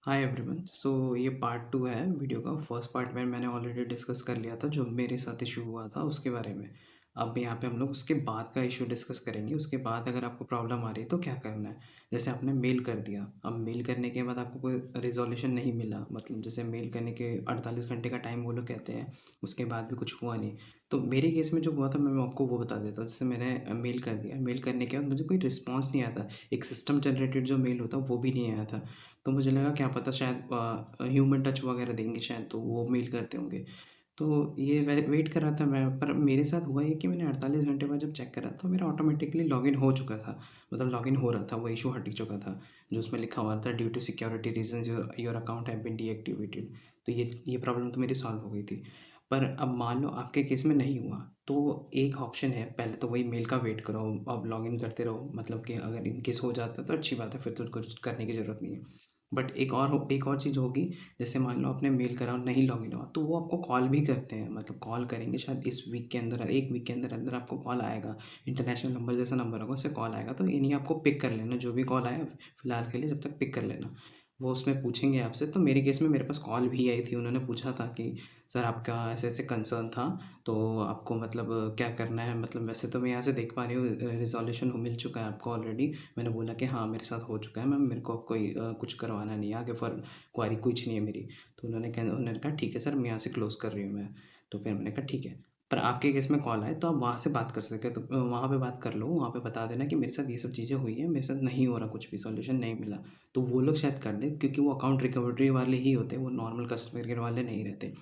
Hi everyone. ये part 2 है video का। फर्स्ट पार्ट में मैंने ऑलरेडी डिस्कस कर लिया था जो मेरे साथ इशू हुआ था उसके बारे में। अब यहाँ पे हम लोग उसके बाद का इशू डिस्कस करेंगे। उसके बाद अगर आपको प्रॉब्लम आ रही है तो क्या करना है। जैसे आपने मेल कर दिया, अब मेल करने के बाद आपको कोई रिजोल्यूशन नहीं मिला, मतलब जैसे मेल करने के 48 घंटे का टाइम वो लोग कहते हैं, उसके बाद भी कुछ हुआ नहीं। तो मेरे केस में जो हुआ था मैं आपको वो बता देता हूँ। जैसे मैंने मेल कर दिया, मेल करने के बाद मुझे कोई रिस्पॉन्स नहीं आया था। एक सिस्टम जनरेटेड जो मेल होता है वो भी नहीं आया था। तो मुझे लगा क्या पता शायद ह्यूमन टच वगैरह देंगे शायद, तो वो मेल करते होंगे। तो ये वेट कर रहा था मैं, पर मेरे साथ हुआ ये कि मैंने 48 घंटे बाद जब चेक करा तो मेरा ऑटोमेटिकली लॉगिन हो चुका था। मतलब लॉगिन हो रहा था, वो इश्यू हट चुका था। जो उसमें लिखा हुआ था due to security reasons your account have been deactivated. तो ये प्रॉब्लम तो मेरी सॉल्व हो गई थी। पर अब मान लो आपके केस में नहीं हुआ, तो एक ऑप्शन है, पहले तो वही मेल का वेट करो, अब लॉगिन करते रहो। मतलब कि अगर इन केस हो जाता है तो अच्छी बात है, फिर तो कुछ करने की ज़रूरत नहीं है। बट एक और चीज़ होगी। जैसे मान लो आपने मेल करा और नहीं लॉगिन हुआ, तो वो आपको कॉल भी करते हैं। मतलब कॉल करेंगे शायद इस वीक के अंदर, 1 वीक के अंदर-अंदर आपको कॉल आएगा। इंटरनेशनल नंबर जैसा नंबर होगा, उससे कॉल आएगा, तो इन्हीं आपको पिक कर लेना। जो भी कॉल आए फिलहाल के लिए जब तक पिक कर लेना। वो उसमें पूछेंगे आपसे। तो मेरे केस में मेरे पास कॉल भी आई थी। उन्होंने पूछा था कि सर आपका ऐसे-ऐसे कंसर्न था, तो आपको मतलब क्या करना है? मतलब वैसे तो मैं यहाँ से देख पा रही हूँ रिज़ॉल्यूशन मिल चुका है आपको ऑलरेडी। मैंने बोला कि हाँ, मेरे साथ हो चुका है मैम, मेरे को कोई कुछ करवाना नहीं है आगे, फर क्वेरी कुछ नहीं है मेरी। तो उन्होंने कहा ठीक है सर, मैं यहाँ से क्लोज़ कर रही हूँ मैं। तो फिर मैंने कहा ठीक है। पर आपके केस में कॉल आए तो आप वहाँ से बात कर सकते हो, तो वहाँ पे बात कर लो, वहाँ पे बता देना कि मेरे साथ ये सब चीज़ें हुई हैं, मेरे साथ नहीं हो रहा, कुछ भी सॉल्यूशन नहीं मिला। तो वो लोग शायद कर दें, क्योंकि वो अकाउंट रिकवरी वाले ही होते हैं, वो नॉर्मल कस्टमर केयर वाले नहीं रहते।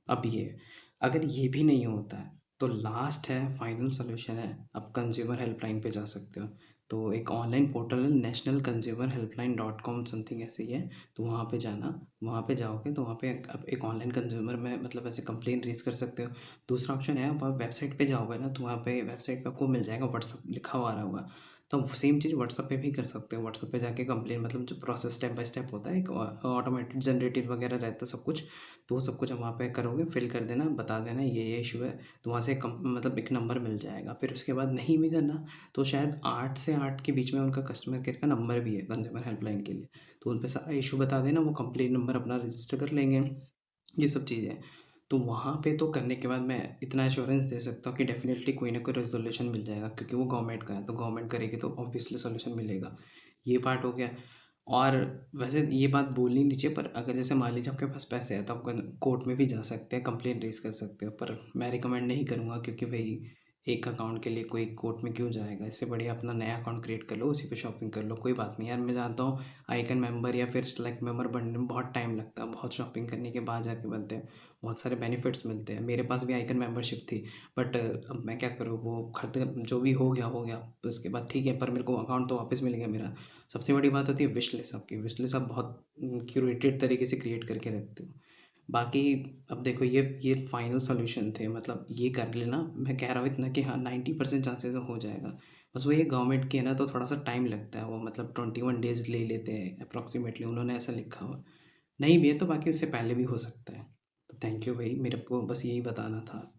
अब ये, अगर ये भी नहीं होता है, तो लास्ट है, फाइनल सॉल्यूशन है, आप कंज़्यूमर हेल्पलाइन पे जा सकते हो। तो एक ऑनलाइन पोर्टल है, national consumer helpline dot com something ऐसे ही है। तो वहाँ पे जाना, वहाँ पे जाओगे तो वहाँ पे आप एक ऑनलाइन कंज़्यूमर में मतलब ऐसे कंप्लेंट रेज़ कर सकते हो। दूसरा ऑप्शन है, आप वेबसाइट पे जाओगे ना, तो वहाँ पे वेबसाइट पे आपको मिल जाएगा, व्हाट्सएप लिखा हुआ आ रहा होगा। तो सेम चीज़ व्हाट्सएप पे भी कर सकते हो। व्हाट्सएप पे जाके कंप्लेन, मतलब जो प्रोसेस स्टेप बाय स्टेप होता है, एक ऑटोमेटेड जनरेटेड वगैरह रहता है सब कुछ। तो वो सब कुछ आप वहाँ पे करोगे, फिल कर देना, बता देना ये इश्यू है, तो वहाँ से मतलब एक नंबर मिल जाएगा। फिर उसके बाद नहीं भी करना, तो शायद 8 से 8 के बीच में उनका कस्टमर केयर का नंबर भी है कंज़्यूमर हेल्पलाइन के लिए। तो उन पे सारा इश्यू बता देना, वो कंप्लेंट नंबर अपना रजिस्टर कर लेंगे, ये सब चीज़ें। तो वहाँ पे तो करने के बाद मैं इतना एश्योरेंस दे सकता हूँ कि डेफ़िनेटली कोई ना कोई रेज़ोल्यूशन मिल जाएगा, क्योंकि वो गवर्नमेंट का है, तो गवर्नमेंट करेगी तो ऑब्वियसली सॉल्यूशन मिलेगा। ये पार्ट हो गया। और वैसे ये बात बोलनी नहीं चाहिए, पर अगर जैसे मान लीजिए आपके पास पैसे हैं, तो आप कोर्ट में भी जा सकते हैं, कंप्लेंट रेज़ कर सकते हो। पर मैं रिकमेंड नहीं करूँगा, क्योंकि भई एक अकाउंट के लिए कोई कोर्ट में क्यों जाएगा? इससे बढ़िया अपना नया अकाउंट क्रिएट कर लो, उसी पे शॉपिंग कर लो, कोई बात नहीं। यार मैं जानता हूँ आइकन मेंबर या फिर सेलेक्ट मेंबर बनने में बहुत टाइम लगता है, बहुत शॉपिंग करने के बाद जाके बनते हैं, बहुत सारे बेनिफिट्स मिलते हैं। मेरे पास भी आइकन मेंबरशिप थी, बट अब मैं क्या करूँ, वो खरीद जो भी हो गया। तो उसके बाद ठीक है, पर मेरे को अकाउंट तो वापस मिल गया मेरा। सबसे बड़ी बात होती है विश लिस्ट। आपकी विश लिस्ट आप बहुत क्यूरेटेड तरीके से क्रिएट करके रखते हो। बाकी अब देखो, ये फाइनल सॉल्यूशन थे, मतलब ये कर लेना। मैं कह रहा हूँ इतना कि हाँ, 90% चांसेस हो जाएगा। बस वो ये गवर्नमेंट की है ना, तो थोड़ा-सा टाइम लगता है। वो मतलब 21 डेज़ ले लेते हैं अप्रॉक्सिमेटली, उन्होंने ऐसा लिखा हुआ। नहीं भी है तो बाकी उससे पहले भी हो सकता है। तो थैंक यू भाई, मेरे को बस यही बताना था।